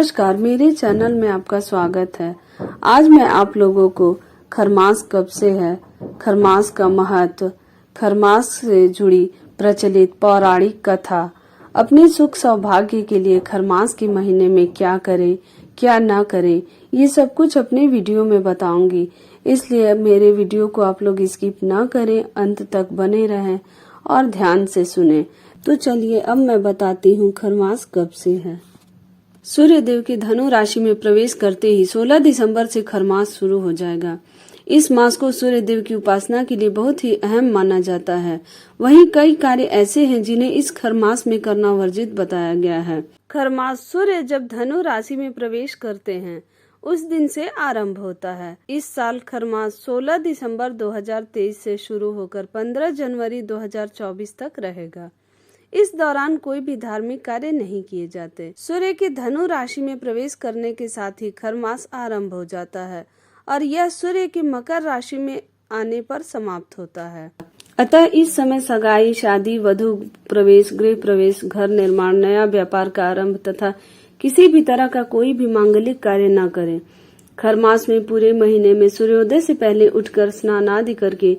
नमस्कार, मेरे चैनल में आपका स्वागत है। आज मैं आप लोगों को खरमास कब से है, खरमास का महत्व, खरमास से जुड़ी प्रचलित पौराणिक कथा, अपने सुख सौभाग्य के लिए खरमास के महीने में क्या करें क्या न करें, ये सब कुछ अपने वीडियो में बताऊंगी। इसलिए मेरे वीडियो को आप लोग स्किप न करें, अंत तक बने रहें और ध्यान से सुने। तो चलिए अब मैं बताती हूँ खरमास कब से है। सूर्य देव की धनु राशि में प्रवेश करते ही 16 दिसंबर से खरमास शुरू हो जाएगा। इस मास को सूर्य देव की उपासना के लिए बहुत ही अहम माना जाता है। वहीं कई कार्य ऐसे हैं जिन्हें इस खरमास में करना वर्जित बताया गया है। खरमास सूर्य जब धनु राशि में प्रवेश करते हैं उस दिन से आरंभ होता है। इस साल खरमास 16 दिसंबर 2023 से शुरू होकर 15 जनवरी 2024 तक रहेगा। इस दौरान कोई भी धार्मिक कार्य नहीं किए जाते। सूर्य के धनु राशि में प्रवेश करने के साथ ही खरमास आरंभ हो जाता है और यह सूर्य के मकर राशि में आने पर समाप्त होता है। अतः इस समय सगाई, शादी, वधु प्रवेश, गृह प्रवेश, घर निर्माण, नया व्यापार का आरंभ तथा किसी भी तरह का कोई भी मांगलिक कार्य न करें। खरमास में पूरे महीने में सूर्योदय से पहले उठकर स्नान आदि करके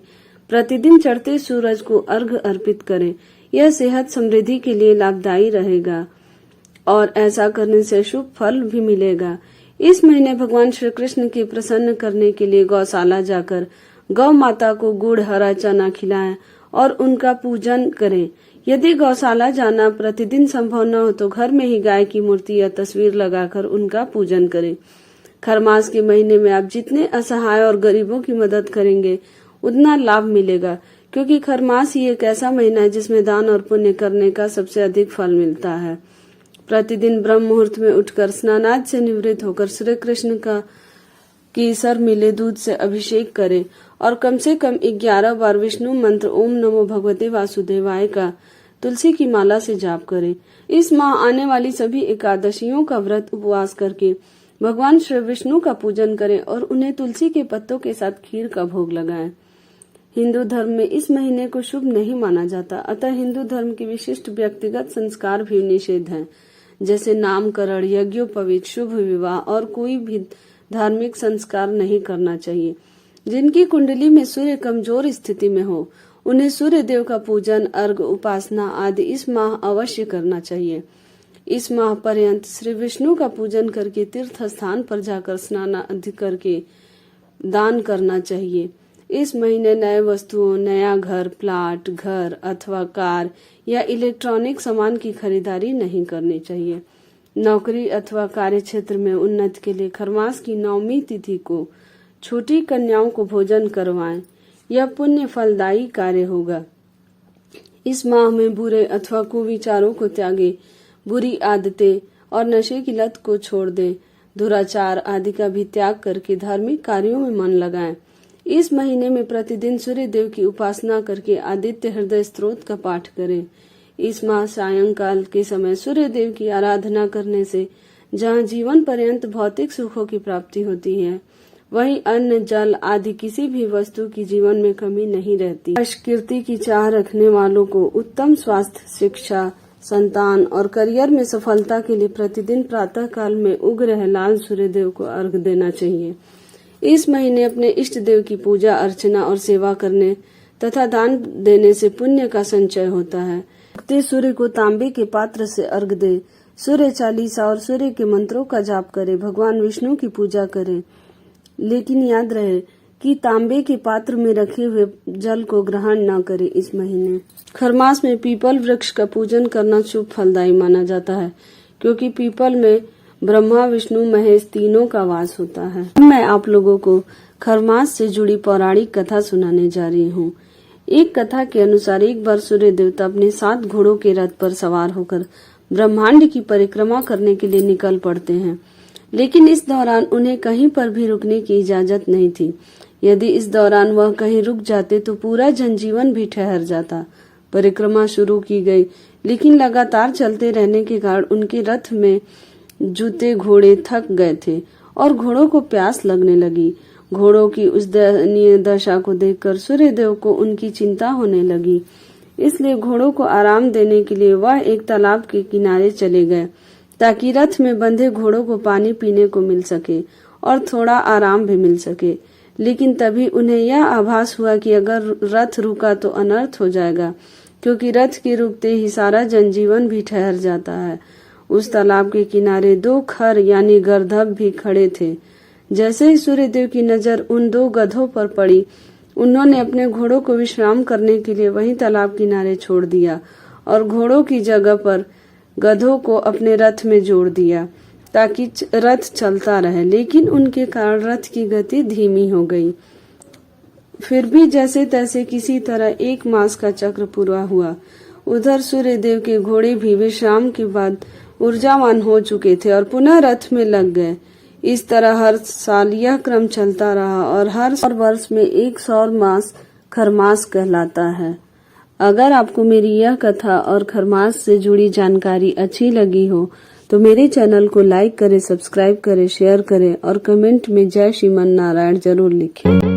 प्रतिदिन चढ़ते सूरज को अर्घ्य अर्पित करें। यह सेहत समृद्धि के लिए लाभदायी रहेगा और ऐसा करने से शुभ फल भी मिलेगा। इस महीने भगवान श्री कृष्ण के प्रसन्न करने के लिए गौशाला जाकर गौ माता को गुड़, हरा चना खिलाएं और उनका पूजन करें। यदि गौशाला जाना प्रतिदिन संभव न हो तो घर में ही गाय की मूर्ति या तस्वीर लगाकर उनका पूजन करें। खरमास के महीने में आप जितने असहाय और गरीबों की मदद करेंगे उतना लाभ मिलेगा, क्योंकि खरमास ही एक ऐसा महीना है जिसमें दान और पुण्य करने का सबसे अधिक फल मिलता है। प्रतिदिन ब्रह्म मुहूर्त में उठकर स्नानादि से निवृत्त होकर श्री कृष्ण का केसर मिले दूध से अभिषेक करें और कम से कम 11 बार विष्णु मंत्र ओम नमो भगवते वासुदेवाय का तुलसी की माला से जाप करें। इस माह आने वाली सभी एकादशियों का व्रत उपवास करके भगवान श्री विष्णु का पूजन करें और उन्हें तुलसी के पत्तों के साथ खीर का भोग लगाएं। हिंदू धर्म में इस महीने को शुभ नहीं माना जाता, अतः हिंदू धर्म के विशिष्ट व्यक्तिगत संस्कार भी निषेध हैं, जैसे नामकरण, यज्ञोपवीत, शुभ विवाह और कोई भी धार्मिक संस्कार नहीं करना चाहिए। जिनकी कुंडली में सूर्य कमजोर स्थिति में हो उन्हें सूर्य देव का पूजन, अर्घ्य, उपासना आदि इस माह अवश्य करना चाहिए। इस माह पर्यंत श्री विष्णु का पूजन करके तीर्थ स्थान पर जाकर स्नान आदि करके दान करना चाहिए। इस महीने नए वस्तुओं, नया घर, प्लाट, घर अथवा कार या इलेक्ट्रॉनिक सामान की खरीदारी नहीं करनी चाहिए। नौकरी अथवा कार्य क्षेत्र में उन्नति के लिए खरमास की 9वीं तिथि को छोटी कन्याओं को भोजन करवाएं। यह पुण्य फलदायी कार्य होगा। इस माह में बुरे अथवा कुविचारों को त्यागे, बुरी आदतें और नशे की लत को छोड़ दें। दुराचार आदि का भी त्याग करके धार्मिक कार्यों में मन लगाएं। इस महीने में प्रतिदिन सूर्य देव की उपासना करके आदित्य हृदय स्तोत्र का पाठ करें। इस माह सायंकाल के समय सूर्य देव की आराधना करने से जहां जीवन पर्यंत भौतिक सुखों की प्राप्ति होती है, वहीं अन्न, जल आदि किसी भी वस्तु की जीवन में कमी नहीं रहती। यश कीर्ति की चाह रखने वालों को उत्तम स्वास्थ्य, शिक्षा, संतान और करियर में सफलता के लिए प्रतिदिन प्रातः काल में उग रहे लाल सूर्य देव को अर्घ्य देना चाहिए। इस महीने अपने इष्ट देव की पूजा अर्चना और सेवा करने तथा दान देने से पुण्य का संचय होता है। उगते सूर्य को तांबे के पात्र से अर्घ्य दे, सूर्य चालीसा और सूर्य के मंत्रों का जाप करें, भगवान विष्णु की पूजा करें। लेकिन याद रहे कि तांबे के पात्र में रखे हुए जल को ग्रहण न करें। इस महीने खरमास में पीपल वृक्ष का पूजन करना शुभ फलदायी माना जाता है, क्योंकि पीपल में ब्रह्मा, विष्णु, महेश तीनों का वास होता है। मैं आप लोगों को खरमास से जुड़ी पौराणिक कथा सुनाने जा रही हूँ। एक कथा के अनुसार एक बार सूर्य देवता अपने 7 घोड़ों के रथ पर सवार होकर ब्रह्मांड की परिक्रमा करने के लिए निकल पड़ते हैं, लेकिन इस दौरान उन्हें कहीं पर भी रुकने की इजाजत नहीं थी। यदि इस दौरान वह कहीं रुक जाते तो पूरा जनजीवन भी ठहर जाता। परिक्रमा शुरू की गई, लेकिन लगातार चलते रहने के कारण उनके रथ में जूते घोड़े थक गए थे और घोड़ों को प्यास लगने लगी। घोड़ों की उस दयनीय दशा को देखकर सूर्य देव को उनकी चिंता होने लगी। इसलिए घोड़ों को आराम देने के लिए वह एक तालाब के किनारे चले गए ताकि रथ में बंधे घोड़ों को पानी पीने को मिल सके और थोड़ा आराम भी मिल सके। लेकिन तभी उन्हें यह आभास हुआ कि अगर रथ रुका तो अनर्थ हो जाएगा, क्योंकि रथ के रुकते ही सारा जनजीवन भी ठहर जाता है। उस तालाब के किनारे 2 खर यानी गर्दभ भी खड़े थे। जैसे ही सूर्यदेव की नजर उन 2 गधों पर पड़ी, उन्होंने अपने घोड़ों को विश्राम करने के लिए वहीं तालाब किनारे छोड़ दिया और घोड़ों की जगह पर गधों को अपने रथ में जोड़ दिया ताकि रथ चलता रहे। लेकिन उनके कारण रथ की गति धीमी हो गई। फिर भी जैसे तैसे किसी तरह 1 मास का चक्र पूरा हुआ। उधर सूर्यदेव के घोड़े भी विश्राम के बाद ऊर्जावान हो चुके थे और पुनः रथ में लग गए। इस तरह हर साल यह क्रम चलता रहा और हर वर्ष में 1 सौर मास खरमास कहलाता है। अगर आपको मेरी यह कथा और खरमास से जुड़ी जानकारी अच्छी लगी हो तो मेरे चैनल को लाइक करें, सब्सक्राइब करें, शेयर करें और कमेंट में जय श्रीमन नारायण जरूर लिखें।